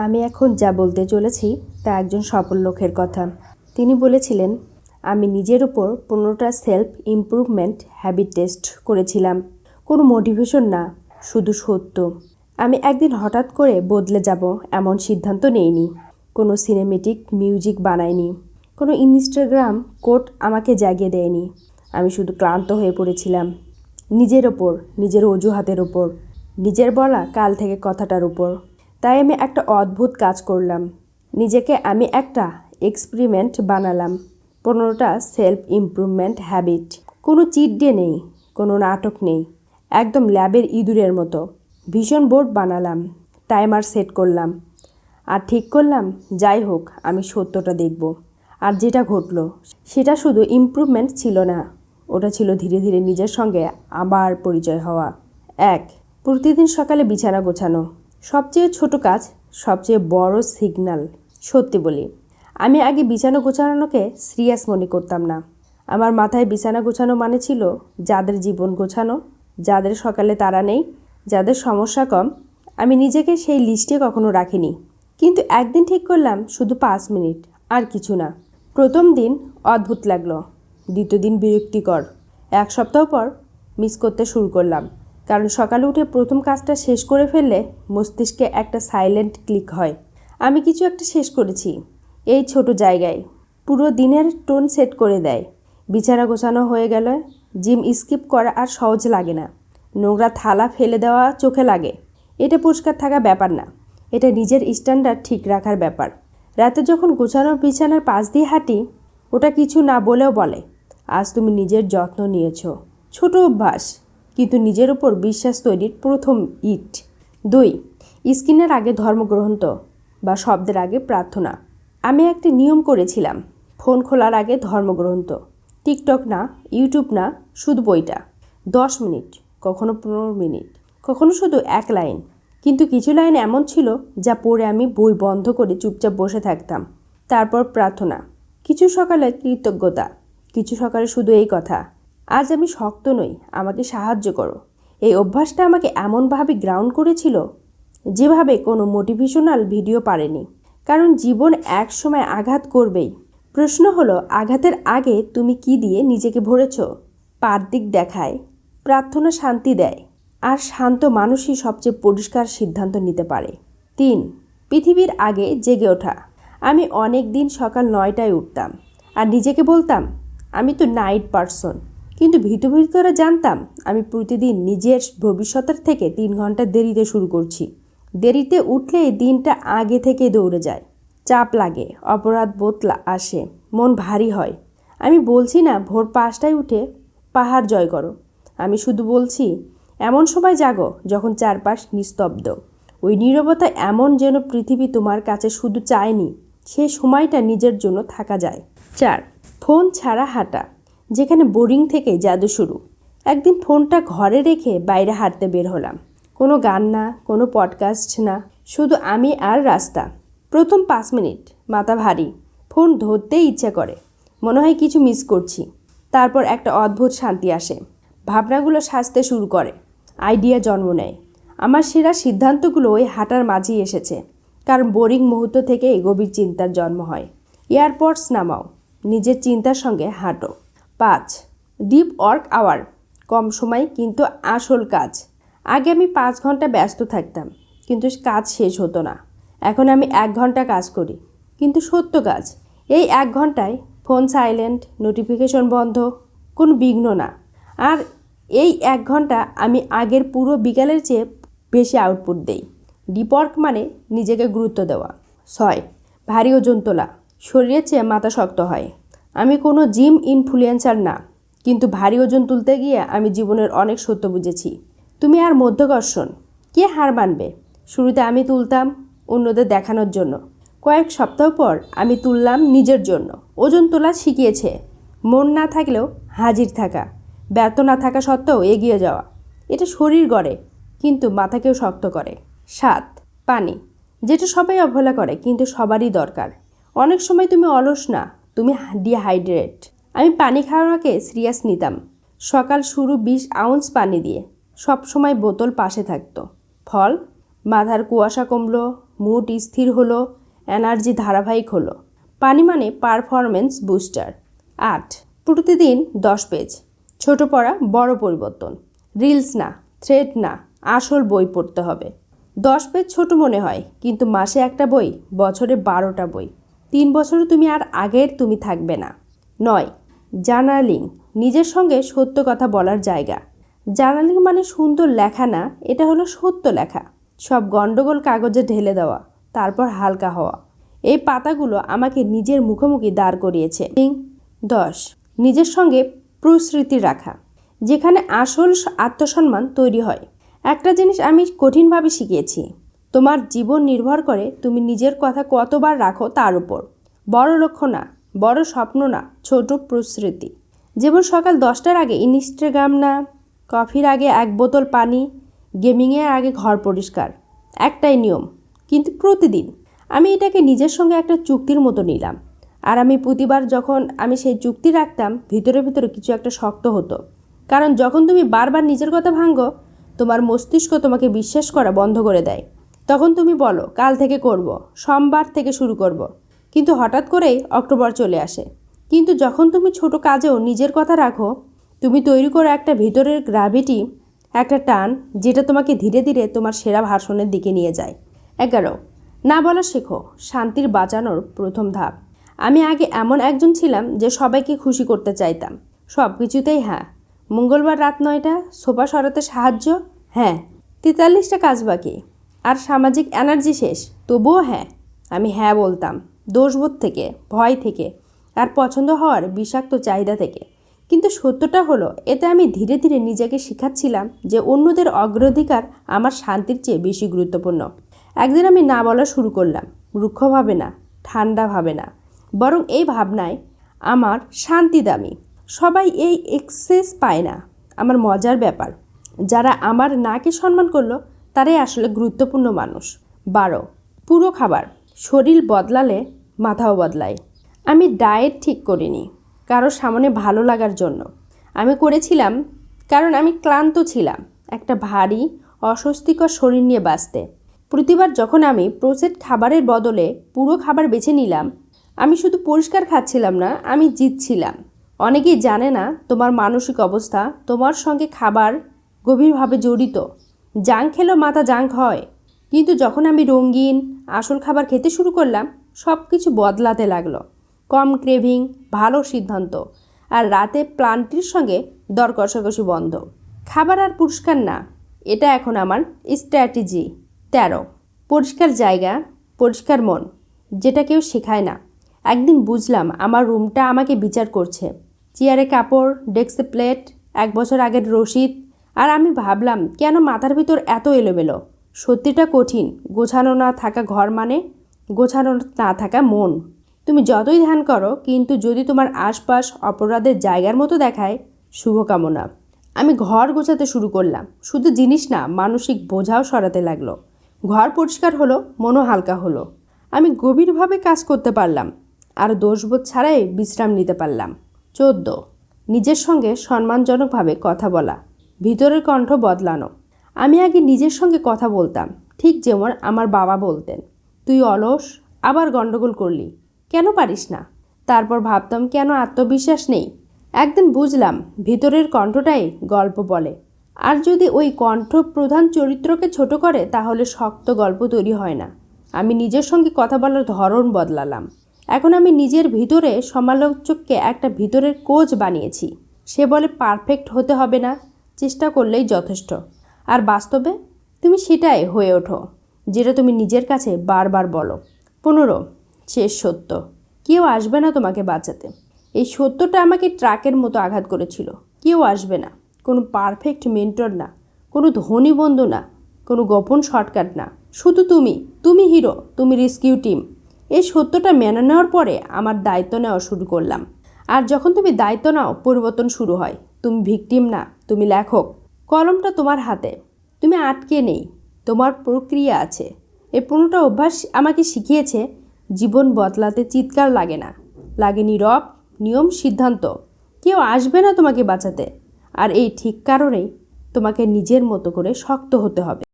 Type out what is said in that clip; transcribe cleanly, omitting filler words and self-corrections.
আমি এখন যা বলতে চলেছি তা একজন সফল লোকের কথা। তিনি বলেছিলেন, আমি নিজের উপর 15টা সেলফ ইমপ্রুভমেন্ট হ্যাবিট টেস্ট করেছিলাম। কোনো মোটিভেশন না, শুধু সত্য। আমি একদিন হঠাৎ করে বদলে যাব এমন সিদ্ধান্ত নেইনি। কোনো সিনেমেটিক মিউজিক বানাইনি, কোনো ইনস্টাগ্রাম কোট আমাকে জাগিয়ে দেয়নি। আমি শুধু ক্লান্ত হয়ে পড়েছিলাম নিজের ওপর, নিজের অজুহাতের ওপর, নিজের বলা কাল থেকে কথাটার উপর। তাই আমি একটা অদ্ভুত কাজ করলাম। নিজেকে আমি একটা এক্সপেরিমেন্ট বানালাম। 15টা সেলফ ইমপ্রুভমেন্ট হ্যাবিট। কোনো চিট ডে নেই, কোনো নাটক নেই, একদম ল্যাবের ইঁদুরের মতো। ভিশন বোর্ড বানালাম, টাইমার সেট করলাম, আর ঠিক করলাম যাই হোক আমি সত্যটা দেখব। আর যেটা ঘটলো সেটা শুধু ইমপ্রুভমেন্ট ছিল না, ওটা ছিল ধীরে ধীরে নিজের সঙ্গে আবার পরিচয় হওয়া। 1. প্রতিদিন সকালে বিছানা গোছানো। সবচেয়ে ছোট কাজ, সবচেয়ে বড় সিগন্যাল। সত্যি বলি, আমি আগে বিছানা গোছানোকে সিরিয়াস মনে করতাম না। আমার মাথায় বিছানা গোছানো মানে ছিল যাদের জীবন গোছানো, যাদের সকালে তাড়া নেই, যাদের সমস্যা কম। আমি নিজেকে সেই লিস্টে কখনো রাখিনি। কিন্তু একদিন ঠিক করলাম শুধু 5 মিনিট, আর কিছু না। প্রথম দিন অদ্ভুত লাগলো, দ্বিতীয় দিন বিরক্তিকর, 1 সপ্তাহ পর মিস করতে শুরু করলাম। কারণ সকালে উঠে প্রথম কাজটা শেষ করে ফেললে মস্তিষ্কে একটা সাইলেন্ট ক্লিক হয়, আমি কিছু একটা শেষ করেছি। এই ছোট জায়গায় পুরো দিনের টোন সেট করে দেয়। বিছানা গোছানো হয়ে গেলে জিম স্কিপ করা আর সহজ লাগে না। নোংরা থালা ফেলে দেওয়া চোখে লাগে। এটা পরিষ্কার থাকা ব্যাপার না, এটা নিজের স্ট্যান্ডার্ড ঠিক রাখার ব্যাপার। রাতে যখন গোছানোর বিছানার পাশ দিয়ে হাঁটি, ওটা কিছু না বলেও বলে, আজ তুমি নিজের যত্ন নিয়েছো। ছোট অভ্যাস, কিন্তু নিজের উপর বিশ্বাস তৈরির প্রথম ইট। 2. স্ক্রিনের আগে ধর্মগ্রন্থ বা শব্দের আগে প্রার্থনা। আমি একটা নিয়ম করেছিলাম, ফোন খোলার আগে ধর্মগ্রন্থ। টিকটক না, ইউটিউব না, শুধু বইটা। 10 মিনিট, কখনো 15 মিনিট, কখনো শুধু 1 লাইন। কিন্তু কিছু লাইন এমন ছিল যা পড়ে আমি বই বন্ধ করে চুপচাপ বসে থাকতাম। তারপর প্রার্থনা। কিছু সকালে কৃতজ্ঞতা, কিছু সকালে শুধু এই কথা, আজ আমি শক্ত নই, আমাকে সাহায্য করো। এই অভ্যাসটা আমাকে এমনভাবে গ্রাউন্ড করেছিল যেভাবে কোনো মোটিভেশনাল ভিডিও পারেনি। কারণ জীবন এক সময় আঘাত করবেই। প্রশ্ন হলো, আঘাতের আগে তুমি কি দিয়ে নিজেকে ভরেছ? পার দিক দেখায়, প্রার্থনা শান্তি দেয়, আর শান্ত মানুষই সবচেয়ে পরিষ্কার সিদ্ধান্ত নিতে পারে। 3. পৃথিবীর আগে জেগে ওঠা। আমি অনেক দিন সকাল 9টায় উঠতাম আর নিজেকে বলতাম আমি তো নাইট পারসন। কিন্তু ভিতরে জানতাম আমি প্রতিদিন নিজের ভবিষ্যতের থেকে 3 ঘন্টা দেরিতে শুরু করছি। দেরিতে উঠলে দিনটা আগে থেকে দৌড়ে যায়। চাপ লাগে, অপরাধ বোধ আসে, মন ভারী হয়। আমি বলছি না ভোর 5টায় উঠে পাহাড় জয় করো। আমি শুধু বলছি এমন সময় জাগো যখন চারপাশ নিস্তব্ধ। ওই নীরবতা এমন যেন পৃথিবী তোমার কাছে শুধু চায়নি, সে সময়টা নিজের জন্য থাকা যায়। 4. ফোন ছাড়া হাঁটা। যেখানে বোরিং থেকে জাদু শুরু। একদিন ফোনটা ঘরে রেখে বাইরে হাঁটতে বের হলাম। কোনো গান না, কোনো পডকাস্ট না, শুধু আমি আর রাস্তা। প্রথম 5 মিনিট মাথা ভারী, ফোন ধরতেই ইচ্ছা করে, মনে হয় কিছু মিস করছি। তারপর একটা অদ্ভুত শান্তি আসে, ভাবনাগুলো সাজতে শুরু করে, আইডিয়া জন্ম নেয়। আমার সেরা সিদ্ধান্তগুলো ওই হাঁটার মাঝেই এসেছে, কারণ বোরিং মুহূর্ত থেকে গভীর চিন্তার জন্ম হয়। এয়ারপডস নামাও, নিজের চিন্তার সঙ্গে হাঁটো। 5. Deep work hour. কম সময় কিন্তু আসল কাজ। আগে আমি 5 ঘন্টা ব্যস্ত থাকতাম, কিন্তু কাজ শেষ হতো না। এখন আমি 1 ঘন্টা কাজ করি, কিন্তু সত্য কাজ। এই 1 ঘন্টায় ফোন সাইলেন্ট, নোটিফিকেশন বন্ধ, কোনো বিঘ্ন না। আর এই 1 ঘন্টা আমি আগের পুরো বিকালের চেয়ে বেশি আউটপুট দেই। ডিপ ওয়ার্ক মানে নিজেকে গুরুত্ব দেওয়া। 6. ভারী ওজন তোলা। শরীরের চেয়ে মাথা শক্ত হয়। আমি কোনো জিম ইনফ্লুয়েন্সার না, কিন্তু ভারী ওজন তুলতে গিয়ে আমি জীবনের অনেক সত্য বুঝেছি। তুমি আর মধ্যাকর্ষণ, কে হার মানবে? শুরুতে আমি তুলতাম অন্যদের দেখানোর জন্য। কয়েক সপ্তাহ পর আমি তুললাম নিজের জন্য। ওজন তোলা শিখিয়েছে মন না থাকলেও হাজির থাকা, ব্যর্থ না থাকা সত্ত্বেও এগিয়ে যাওয়া। এটা শরীর গড়ে, কিন্তু মাথাকেও শক্ত করে। 7. পানি। যেটা সবাই অবহেলা করে, কিন্তু সবারই দরকার। অনেক সময় তুমি অলস না, তুমি ডিহাইড্রেট। আমি পানি খাওয়াকে সিরিয়াস নিতাম। সকাল শুরু 20 আউন্স পানি দিয়ে, সব সময় বোতল পাশে থাকতো। ফল, মাথার কুয়াশা কমলো, মুড স্থির হলো, এনার্জি ধারাবাহিক হলো। পানি মানে পারফরমেন্স বুস্টার। 8, প্রতিদিন 10 পেজ। ছোট পড়া, বড় পরিবর্তন। রিলস না, থ্রেড না, আসল বই পড়তে হবে। 10 পেজ ছোট মনে হয়, কিন্তু মাসে একটা বই, বছরে 12টা বই। 3 বছরও তুমি আর আগের তুমি থাকবে না। 9, জার্নালিং, নিজের সঙ্গে সত্য কথা বলার জায়গা। জার্নালিং মানে সুন্দর লেখা না, এটা হলো সত্য লেখা। সব গন্ডগোল কাগজে ঢেলে দেওয়া, তারপর হালকা হওয়া। এই পাতাগুলো আমাকে নিজের মুখোমুখি দাঁড় করিয়েছে। 10, নিজের সঙ্গে প্রস্মৃতি রাখা, যেখানে আসল আত্মসম্মান তৈরি হয়। একটা জিনিস আমি কঠিনভাবে শিখিয়েছি, তোমার জীবন নির্ভর করে তুমি নিজের কথা কতবার রাখো তার উপর। বড় লক্ষ্য না, বড় স্বপ্ন না, ছোট প্রস্মৃতি। যেমন সকাল 10টার আগে ইনস্টাগ্রাম না, কফির আগে 1 বোতল পানি, গেমিংয়ের আগে ঘর পরিষ্কার। একটাই নিয়ম, কিন্তু প্রতিদিন। আমি এটাকে নিজের সঙ্গে একটা চুক্তির মতো নিলাম। আর আমি প্রতিবার যখন আমি সেই চুক্তি রাখতাম, ভিতরে ভিতরে কিছু একটা শক্ত হতো। কারণ যখন তুমি বারবার নিজের কথা ভাঙো, তোমার মস্তিষ্ক তোমাকে বিশ্বাস করা বন্ধ করে দেয়। তখন তুমি বলো, কাল থেকে করব, সোমবার থেকে শুরু করব। কিন্তু হঠাৎ করেই অক্টোবর চলে আসে। কিন্তু যখন তুমি ছোট কাজেও নিজের কথা রাখো, তুমি তৈরি করো একটা ভিতরের গ্র্যাভিটি, একটা টান, যেটা তোমাকে ধীরে ধীরে তোমার সেরা ভার্সনের দিকে নিয়ে যায়। 11, না বলা শেখো, শান্তির বাঁচানোর প্রথম ধাপ। আমি আগে এমন একজন ছিলাম যে সবাইকে খুশি করতে চাইতাম, সব কিছুতেই হ্যাঁ। মঙ্গলবার রাত 9টা, সোফা সরাতে সাহায্য, হ্যাঁ। 43টা কাজ বাকি, আর সামাজিক এনার্জি শেষ, তবুও হ্যাঁ। আমি হ্যাঁ বলতাম, দোষবোধ থেকে, ভয় থেকে, আর পছন্দ হওয়ার বিষাক্ত চাহিদা থেকে। কিন্তু সত্যটা হলো, এতে আমি ধীরে ধীরে নিজেকে শেখাচ্ছিলাম যে অন্যদের অগ্রাধিকার আমার শান্তির চেয়ে বেশি গুরুত্বপূর্ণ। একদিন আমি না বলা শুরু করলাম, রুক্ষভাবে না, ঠান্ডাভাবে না, বরং এই ভাবনায়, আমার শান্তি দামি। সবাই এই এক্সেস পায় না। আমার মজার ব্যাপার, যারা আমার নাকে সম্মান করলো, তারাই আসলে গুরুত্বপূর্ণ মানুষ। 12, পুরো খাবার। শরীর বদলালে মাথাও বদলায়। আমি ডায়েট ঠিক করিনি কারো সামনে ভালো লাগার জন্য। আমি করেছিলাম কারণ আমি ক্লান্ত ছিলাম একটা ভারী অস্বস্তিকর শরীর নিয়ে বাঁচতে। প্রতিবার যখন আমি প্রসেসড খাবারের বদলে পুরো খাবার বেছে নিলাম, আমি শুধু পরিষ্কার খাচ্ছিলাম না, আমি জিতছিলাম। অনেকেই জানে না তোমার মানসিক অবস্থা তোমার সঙ্গে খাবার গভীরভাবে জড়িত। জাঙ্ক খেলেও মাথা জাঙ্ক হয়, কিন্তু যখন আমি রঙিন আসল খাবার খেতে শুরু করলাম, সব কিছু বদলাতে লাগলো। কম ক্রেভিং, ভালো সিদ্ধান্ত, আর রাতে প্ল্যানটির সঙ্গে দর কষাকষি বন্ধ। খাবার আর পুরস্কার না, এটা এখন আমার স্ট্র্যাটেজি। 13, পরিষ্কার জায়গা, পরিষ্কার মন, যেটা কেউ শেখায় না। একদিন বুঝলাম আমার রুমটা আমাকে বিচার করছে। চেয়ারে কাপড়, ডেস্কে প্লেট, 1 বছর আগের রসিদ, আর আমি ভাবলাম কেন মাথার ভিতর এত এলোমেলো। সত্যিটা কঠিন, গোছানো না থাকা ঘর মানে গোছানো না থাকা মন। তুমি যতই ধ্যান করো, কিন্তু যদি তোমার আশপাশ অপরাধের জায়গার মতো দেখায়, শুভকামনা। আমি ঘর গোছাতে শুরু করলাম, শুধু জিনিস না, মানসিক বোঝাও সরাতে লাগলো। ঘর পরিষ্কার হলো, মনও হালকা হলো। আমি গভীরভাবে কাজ করতে পারলাম, আর দোষবোধ ছাড়াই বিশ্রাম নিতে পারলাম। 14, নিজের সঙ্গে সম্মানজনকভাবে কথা বলা, ভিতরের কণ্ঠ বদলানো। আমি আগে নিজের সঙ্গে কথা বলতাম ঠিক যেমন আমার বাবা বলতেন, তুই অলস, আবার গণ্ডগোল করলি, কেন পারিস না? তারপর ভাবতাম কেন আত্মবিশ্বাস নেই। একদিন বুঝলাম ভিতরের কণ্ঠটাই গল্প বলে, আর যদি ওই কণ্ঠ প্রধান চরিত্রকে ছোট করে, তাহলে শক্ত গল্প তৈরি হয় না। আমি নিজের সঙ্গে কথা বলার ধরন বদলালাম। এখন আমি নিজের ভিতরে সমালোচককে একটা ভিতরের কোচ বানিয়েছি। সে বলে পারফেক্ট হতে হবে না, চেষ্টা করলেই যথেষ্ট। আর বাস্তবে তুমি সেটাই হয়ে ওঠো, যেটা তুমি নিজের কাছে বারবার বলো। 15, শেষ সত্য, কেউ আসবে না তোমাকে বাঁচাতে। এই সত্যটা আমাকে ট্রাকের মতো আঘাত করেছিল। কেউ আসবে না, কোনো পারফেক্ট মেন্টর না, কোনো ধনী বন্ধু না, কোনো গোপন শর্টকাট না, শুধু তুমি হিরো, তুমি রেস্কিউ টিম। এই সত্যটা মেনে নেওয়ার পরে আমার দায়িত্ব নেওয়া শুরু করলাম। আর যখন তুমি দায়িত্ব নাও, পরিবর্তন শুরু হয়। তুমি ভিকটিম না, তুমি লেখক। কলমটা তোমার হাতে, তুমি আটকে নেই, তোমার প্রক্রিয়া আছে। এই 15টা অভ্যাস আমাকে শিখিয়েছে জীবন বদলাতে চিৎকার লাগে না, লাগে নীরব নিয়ম, সিদ্ধান্ত। কেউ আসবে না তোমাকে বাঁচাতে, আর এই ঠিক কারণেই তোমাকে নিজের মতো করে শক্ত হতে হবে।